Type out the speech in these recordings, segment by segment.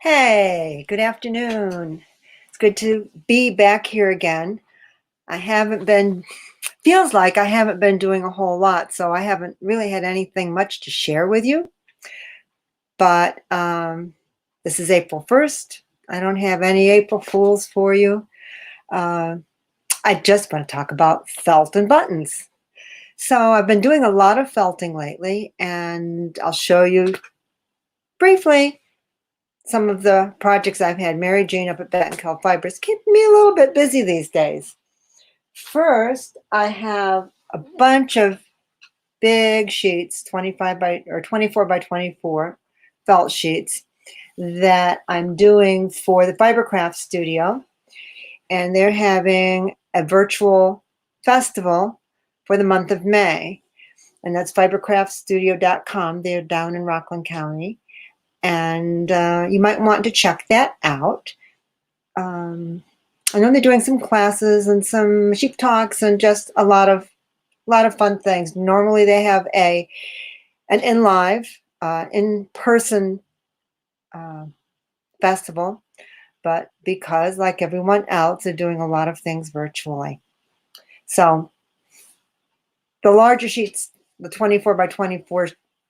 Hey, good afternoon. It's good to be back here again. I haven't been, feels like I haven't been doing a whole lot, so I haven't really had anything much to share with you. But this is April 1st. I don't have any April Fools for you. Uh, I just want to talk about felt and buttons. So I've been doing a lot of felting lately, and I'll show you briefly some of the projects I've had. Mary Jane up at Bettenkill Fibers keeping me a little bit busy these days. First, I have a bunch of big sheets, 25 by or 24 by 24 felt sheets that I'm doing for the Fibercraft Studio, and they're having a virtual festival for the month of May, and that's fibercraftstudio.com. They're down in Rockland County, and you might want to check that out. I know they're doing some classes and some sheep talks and just a lot of fun things. Normally they have an in live in person uh, festival, but because like everyone else, they're doing a lot of things virtually. So the larger sheets, the 24 by 24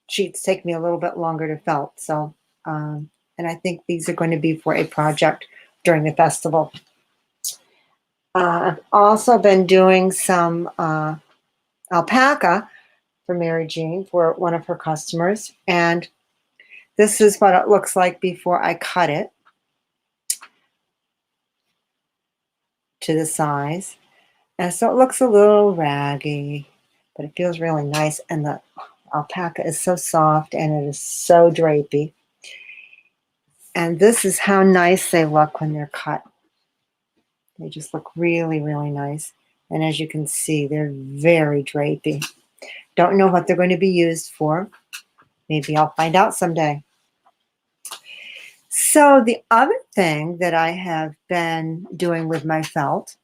sheets, take me a little bit longer to felt. So and I think these are going to be for a project during the festival. I've also been doing some alpaca for Mary Jean for one of her customers. And this is what it looks like before I cut it to the size. And so it looks a little raggy, but it feels really nice. And the alpaca is so soft and it is so drapey. And this is how nice they look when they're cut. They just look really, really nice. And as you can see, they're very drapey. Don't know what they're going to be used for. Maybe I'll find out someday. So the other thing that I have been doing with my felt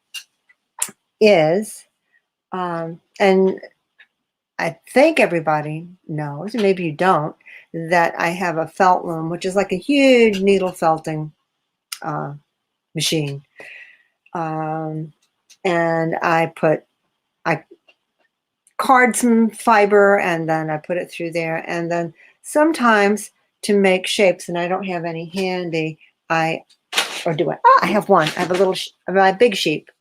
is, and I think everybody knows, maybe you don't, that I have a felt loom, which is like a huge needle felting machine. And I card some fiber and then I put it through there. And then sometimes to make shapes, and I don't have any handy, or do I? I have one. I have a big sheep.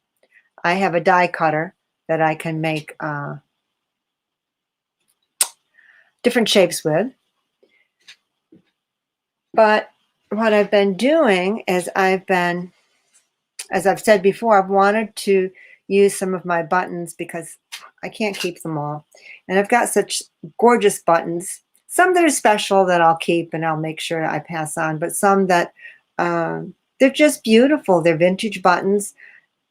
I have a die cutter that I can make different shapes with. But what I've been doing is as I've said before, I've wanted to use some of my buttons because I can't keep them all. And I've got such gorgeous buttons, some that are special that I'll keep and I'll make sure I pass on, but some that they're just beautiful. They're vintage buttons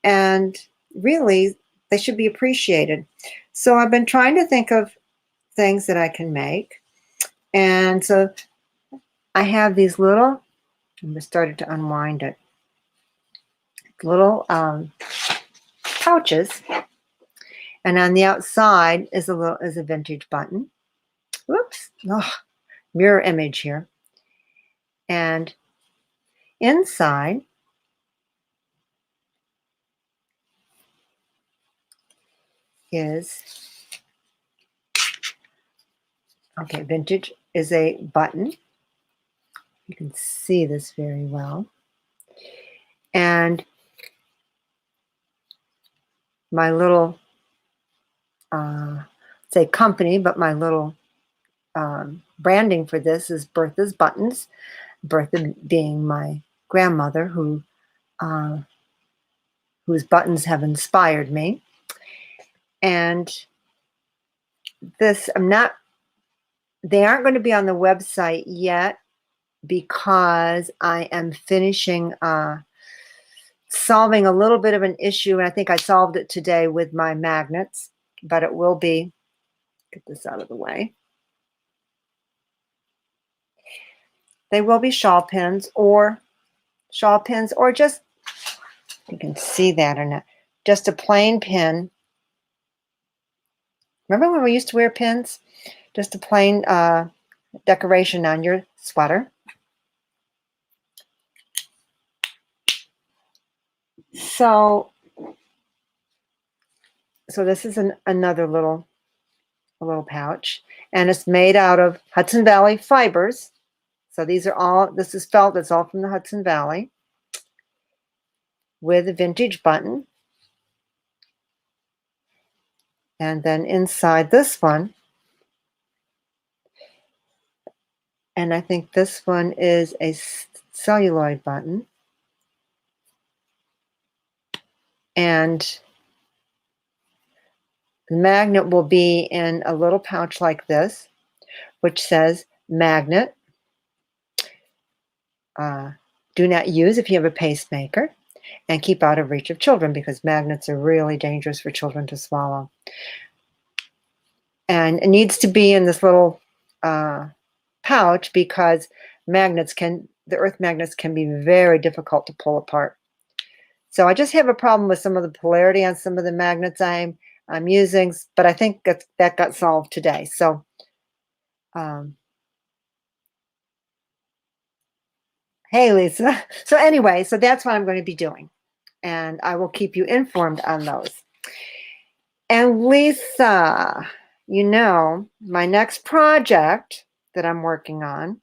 and really they should be appreciated. So I've been trying to think of things that I can make. And so I have these little, I just started to unwind it, little pouches, and on the outside is a vintage button. Whoops, oh, mirror image here. And inside is, okay, vintage is a button. You can see this very well. And my little, say company, but my little branding for this is Bertha's Buttons. Bertha being my grandmother whose buttons have inspired me. And this, they aren't going to be on the website yet because I am finishing solving a little bit of an issue, and I think I solved it today with my magnets, but it will be, get this out of the way. They will be shawl pins or just, you can see that or not, just a plain pin. Remember when we used to wear pins? Just a plain decoration on your sweater. So this is another little pouch, and it's made out of Hudson Valley fibers. So these are all, this is felt, it's all from the Hudson Valley, with a vintage button. And then inside this one, and I think this one is a celluloid button. And the magnet will be in a little pouch like this, which says magnet. Do not use if you have a pacemaker, and keep out of reach of children, because magnets are really dangerous for children to swallow. And it needs to be in this little pouch, because the earth magnets can be very difficult to pull apart. So I just have a problem with some of the polarity on some of the magnets I'm using, but I think that got solved today. So hey, Lisa. So anyway, so that's what I'm going to be doing, and I will keep you informed on those. And Lisa, you know, my next project that I'm working on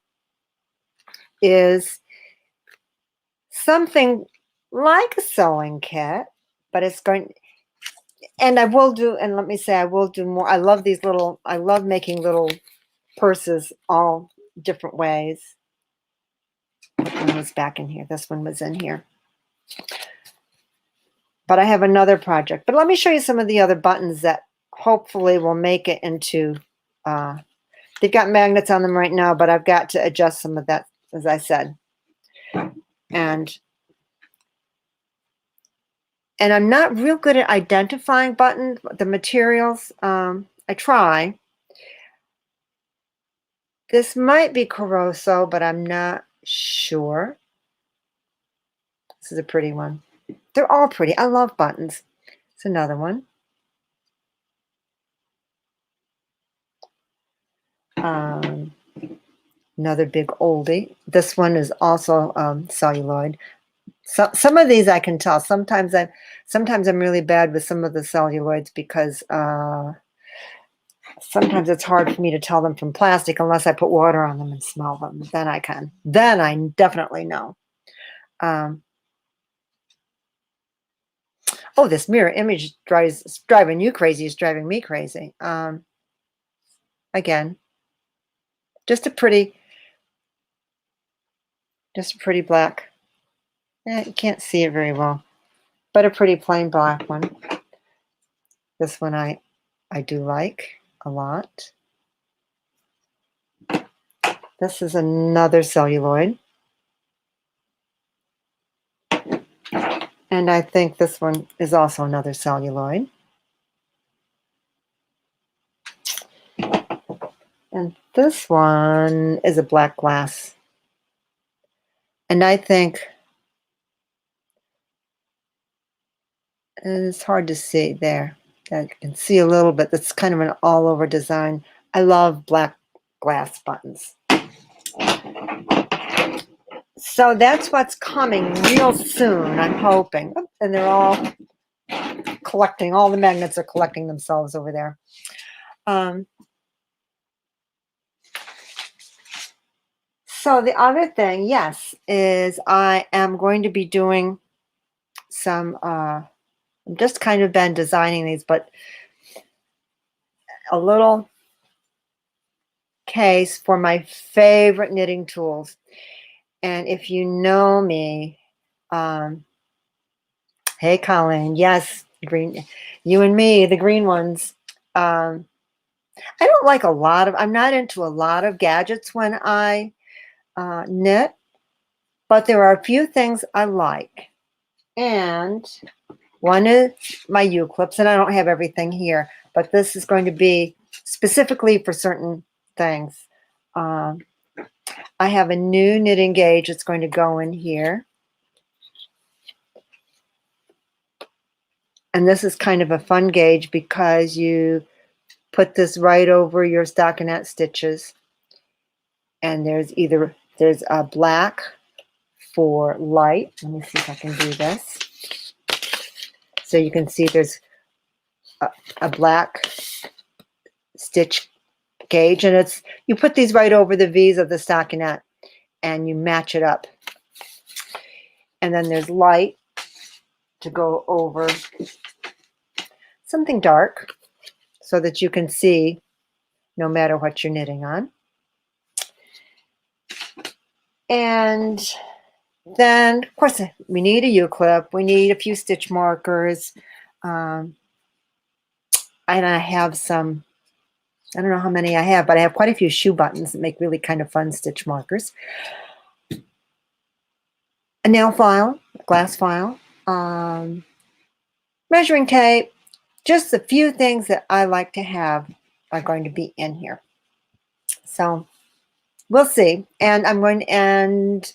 is something like a sewing kit, but it's going, and I will do, and let me say, I will do more. I love these little, I love making little purses all different ways. This one was back in here. This one was in here. But I have another project. But let me show you some of the other buttons that hopefully will make it into, they've got magnets on them right now, but I've got to adjust some of that, as I said. And I'm not real good at identifying buttons, the materials. I try. This might be Caroso, but I'm not sure. This is a pretty one. They're all pretty. I love buttons. It's another one. Another big oldie. This one is also celluloid. So some of these I can tell. Sometimes I'm really bad with some of the celluloids, because sometimes it's hard for me to tell them from plastic unless I put water on them and smell them. Then I can. Then I definitely know. Oh, this mirror image driving you crazy is driving me crazy. Again, just a pretty black. You can't see it very well, but a pretty plain black one. This one I do like a lot. This is another celluloid. And I think this one is also another celluloid. And this one is a black glass. And I think it's hard to see there. I can see a little bit. That's kind of an all-over design. I love black glass buttons. So that's what's coming real soon, I'm hoping. And they're all collecting. All the magnets are collecting themselves over there. So the other thing, yes, is I am going to be doing some, I've just kind of been designing these, but a little case for my favorite knitting tools. And if you know me, hey, Colin, yes, green, you and me, the green ones. I don't like I'm not into a lot of gadgets when I knit, but there are a few things I like. And one is my U-clips, and I don't have everything here, but this is going to be specifically for certain things. I have a new knitting gauge that's going to go in here. And this is kind of a fun gauge, because you put this right over your stockinette stitches. And there's a black for light. Let me see if I can do this. So you can see there's a black stitch gauge, and you put these right over the V's of the stockinette and you match it up. And then there's light to go over something dark so that you can see no matter what you're knitting on. And then, of course, we need a U-clip. We need a few stitch markers. And I have some, I don't know how many I have, but I have quite a few shoe buttons that make really kind of fun stitch markers. A nail file, a glass file, measuring tape, just a few things that I like to have are going to be in here. So we'll see. And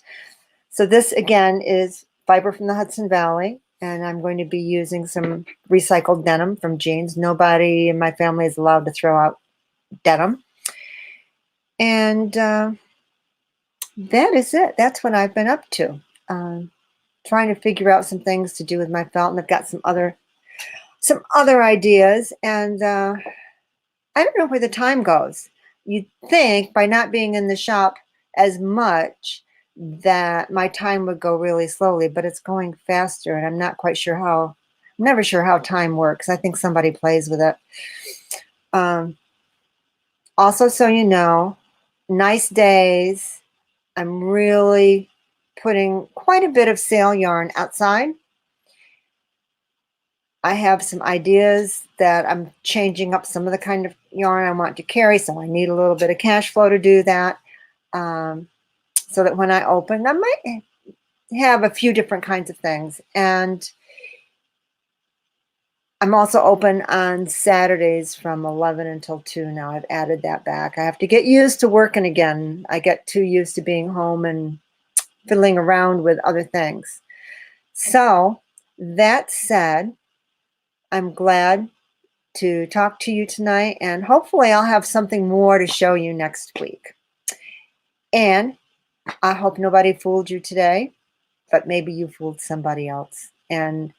so this again is fiber from the Hudson Valley, and I'm going to be using some recycled denim from jeans. Nobody in my family is allowed to throw out denim. And that is it. That's what I've been up to. Trying to figure out some things to do with my felt, and I've got some other ideas, and I don't know where the time goes. You'd think by not being in the shop as much that my time would go really slowly, but it's going faster, and I'm not quite sure how. I'm never sure how time works. I think somebody plays with it. Also, so you know, nice days. I'm really putting quite a bit of sale yarn outside. I have some ideas that I'm changing up some of the kind of yarn I want to carry, so I need a little bit of cash flow to do that, so that when I open, I might have a few different kinds of things. And I'm also open on Saturdays from 11 until 2 now. I've added that back. I have to get used to working again. I get too used to being home and fiddling around with other things. So that said, I'm glad to talk to you tonight, and hopefully I'll have something more to show you next week. And I hope nobody fooled you today, but maybe you fooled somebody else. And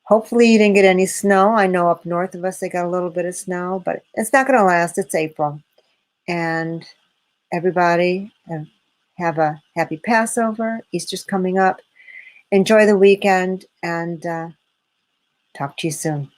hopefully you didn't get any snow. I know up north of us they got a little bit of snow, but it's not going to last. It's April. And everybody have a happy Passover. Easter's coming up. Enjoy the weekend, and talk to you soon.